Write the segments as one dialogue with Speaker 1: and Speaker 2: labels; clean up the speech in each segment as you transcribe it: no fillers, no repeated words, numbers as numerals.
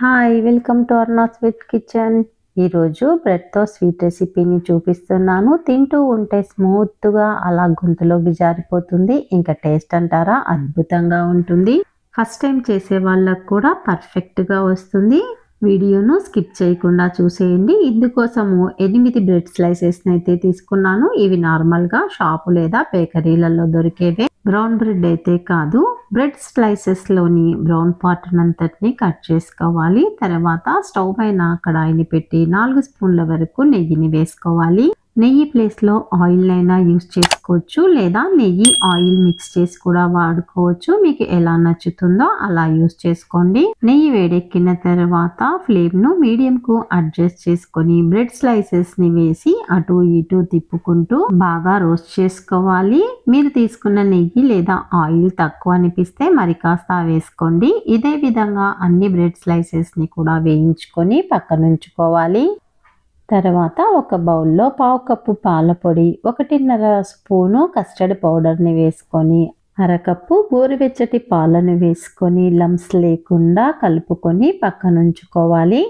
Speaker 1: Hi welcome to అర్నాస్ with kitchen. ఈరోజు బ్రెడ్తో స్వీట్ రెసిపీని చూపిస్తున్నాను. తింటూ ఉంటే స్మూత్గా అలా గొంతులోకి జారిపోతుంది. ఇంకా టేస్ట్ అంటారా అద్భుతంగా ఉంటుంది. ఫస్ట్ టైం చేసే వాళ్ళకు కూడా పర్ఫెక్ట్గా వస్తుంది. వీడియోను స్కిప్ చేయకుండా చూసేయండి. ఇందుకోసము 8 బ్రెడ్ స్లైసెస్ని అయితే తీసుకున్నాను. ఇవి నార్మల్గా షాపు లేదా బేకరీలలో దొరికేవే. బ్రౌన్ బ్రెడ్ అయితే కాదు. బ్రెడ్ స్లైసెస్లోని బ్రౌన్ పార్ట్ అంతటిని కట్ చేసుకోవాలి. తర్వాత స్టవ్ పైన కడాయిని పెట్టి 4 స్పూన్ల వరకు నెయ్యిని వేసుకోవాలి. నెయ్యి ప్లేస్లో ఆయిల్ అయినా యూస్ చేసుకోవచ్చు, లేదా నెయ్యి ఆయిల్ మిక్స్ చేసి కూడా వాడుకోవచ్చు. మీకు ఎలా నచ్చుతుందో అలా యూస్ చేసుకోండి. నెయ్యి వేడెక్కిన తర్వాత ఫ్లేమ్ను మీడియంకు అడ్జస్ట్ చేసుకొని బ్రెడ్ స్లైసెస్ని వేసి అటు ఇటు తిప్పుకుంటూ బాగా రోస్ట్ చేసుకోవాలి. మీరు తీసుకున్న నెయ్యి లేదా ఆయిల్ తక్కువ అనిపిస్తే మరి కాస్త వేసుకోండి. ఇదే విధంగా అన్ని బ్రెడ్ స్లైసెస్ని కూడా వేయించుకొని పక్కనుంచుకోవాలి. తర్వాత ఒక బౌల్లో 1/2 కప్పు పాల పొడి, 1.5 స్పూను కస్టర్డ్ పౌడర్ని వేసుకొని 1/2 కప్పు గోరువెచ్చటి పాలను వేసుకొని లంప్స్ లేకుండా కలుపుకొని పక్కనుంచుకోవాలి.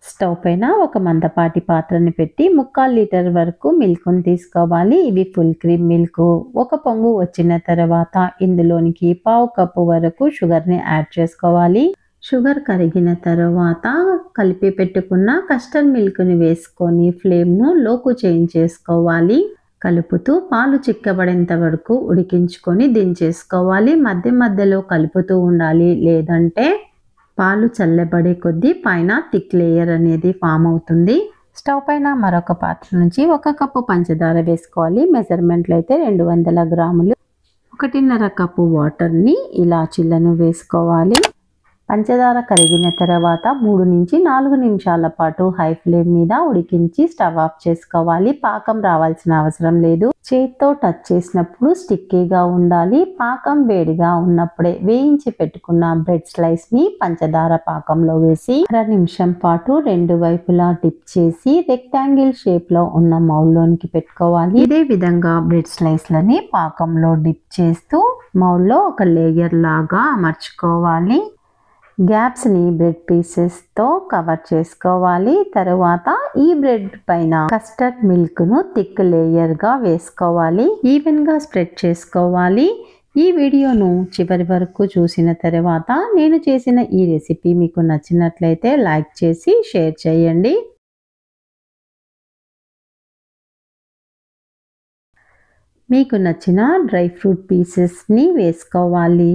Speaker 1: స్టవ్ పైన ఒక మందపాటి పాత్రని పెట్టి 3/4 లీటర్ వరకు మిల్క్ని తీసుకోవాలి. ఇవి ఫుల్ క్రీమ్ మిల్క్. ఒక పొంగు వచ్చిన తర్వాత ఇందులోనికి 1/2 కప్పు వరకు షుగర్ని యాడ్ చేసుకోవాలి. షుగర్ కరిగిన తర్వాత కలిపి పెట్టుకున్న కస్టర్డ్ మిల్క్ని వేసుకొని ఫ్లేమ్ను లోకు చేంజ్ చేసుకోవాలి. కలుపుతూ పాలు చిక్కబడేంత వరకు ఉడికించుకొని దించేసుకోవాలి. మధ్య మధ్యలో కలుపుతూ ఉండాలి, లేదంటే పాలు చల్లబడే కొద్దీ పైన థిక్ లేయర్ అనేది ఫామ్ అవుతుంది. స్టవ్ పైన మరొక పాత్ర నుంచి 1 కప్పు పంచదార వేసుకోవాలి. మెజర్మెంట్లో అయితే 200 గ్రాములు. 1.5 కప్పు వాటర్ని ఇలాచీలను వేసుకోవాలి. పంచదార కరిగిన తర్వాత 3 నుంచి 4 నిమిషాల పాటు హై ఫ్లేమ్ మీద ఉడికించి స్టవ్ ఆఫ్ చేసుకోవాలి. పాకం రావాల్సిన అవసరం లేదు. చేతితో టచ్ చేసినప్పుడు స్టిక్కీగా ఉండాలి. పాకం వేడిగా ఉన్నప్పుడే వేయించి పెట్టుకున్న బ్రెడ్ స్లైస్ ని పంచదార పాకంలో వేసి 1/2 నిమిషం పాటు 2 వైపులా డిప్ చేసి రెక్టాంగిల్ షేప్ లో ఉన్న మౌల్లోనికి పెట్టుకోవాలి. ఇదే విధంగా బ్రెడ్ స్లైస్లని పాకంలో డిప్ చేస్తూ మౌల్లో ఒక లేయర్ లాగా అమర్చుకోవాలి. గ్యాప్స్ని బ్రెడ్ పీసెస్తో కవర్ చేసుకోవాలి. తరువాత ఈ బ్రెడ్ పైన కస్టర్డ్ మిల్క్ను థిక్ లేయర్గా వేసుకోవాలి. ఈవెన్గా స్ప్రెడ్ చేసుకోవాలి. ఈ వీడియోను చివరి వరకు చూసిన తర్వాత నేను చేసిన ఈ రెసిపీ మీకు నచ్చినట్లయితే లైక్ చేసి షేర్ చేయండి. మీకు నచ్చిన డ్రై ఫ్రూట్ పీసెస్ని వేసుకోవాలి.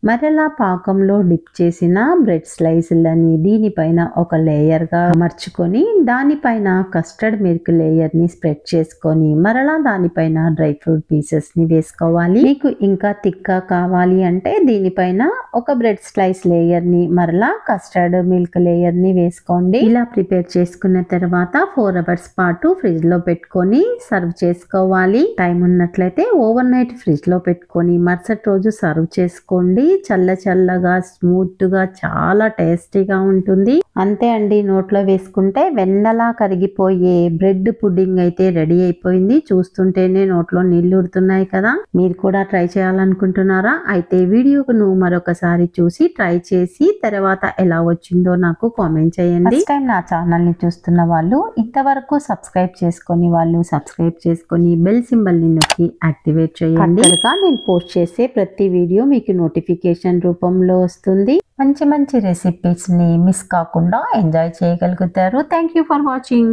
Speaker 1: మరలా పాకంలో డిప్ చేసిన బ్రెడ్ స్లైస్లని దీనిపైన ఒక లేయర్గా అమర్చుకొని దానిపైన కస్టర్డ్ మిల్క్ లేయర్ని స్ప్రెడ్ చేసుకొని మరలా దానిపైన డ్రై ఫ్రూట్ పీసెస్ని వేసుకోవాలి. మీకు ఇంకా థిక్గా కావాలి అంటే దీనిపైన ఒక బ్రెడ్ స్లైస్ లేయర్ని మరలా కస్టర్డ్ మిల్క్ లేయర్ని వేసుకోండి. ఇలా ప్రిపేర్ చేసుకున్న తర్వాత 4 అవర్స్ పాటు ఫ్రిడ్జ్లో పెట్టుకొని సర్వ్ చేసుకోవాలి. టైం ఉన్నట్లయితే ఓవర్ నైట్ ఫ్రిడ్జ్లో పెట్టుకొని మరుసటి రోజు సర్వ్ చేసుకోండి. చల్లగా స్మూత్గా చాలా టేస్టీగా ఉంటుంది. అంతే అండి, నోట్లో వేసుకుంటే వెన్నలా కరిగిపోయే బ్రెడ్ పుడ్డింగ్ అయితే రెడీ అయిపోయింది. చూస్తుంటేనే నోట్లో నీళ్లు ఊరుతున్నాయి కదా. మీరు కూడా ట్రై చేయాలనుకుంటున్నారా? అయితే వీడియోను మరొకసారి చూసి ట్రై చేసి తర్వాత ఎలా వచ్చిందో నాకు కామెంట్ చేయండి. ఫస్ట్ టైం నా ఛానల్ని చూస్తున్న వాళ్ళు, ఇంతవరకు సబ్స్క్రైబ్ చేసుకొని వాళ్ళు సబ్స్క్రైబ్ చేసుకొని బెల్ సింబల్ని నొక్కి యాక్టివేట్ చేయండి. నేను పోస్ట్ చేసే ప్రతి వీడియో మీకు నోటిఫికేషన్ రూపంలో వస్తుంది. మంచి రెసిపీస్ ని మిస్ కాకుండా ఎంజాయ్ చేయగలుగుతారు. Thank you for watching.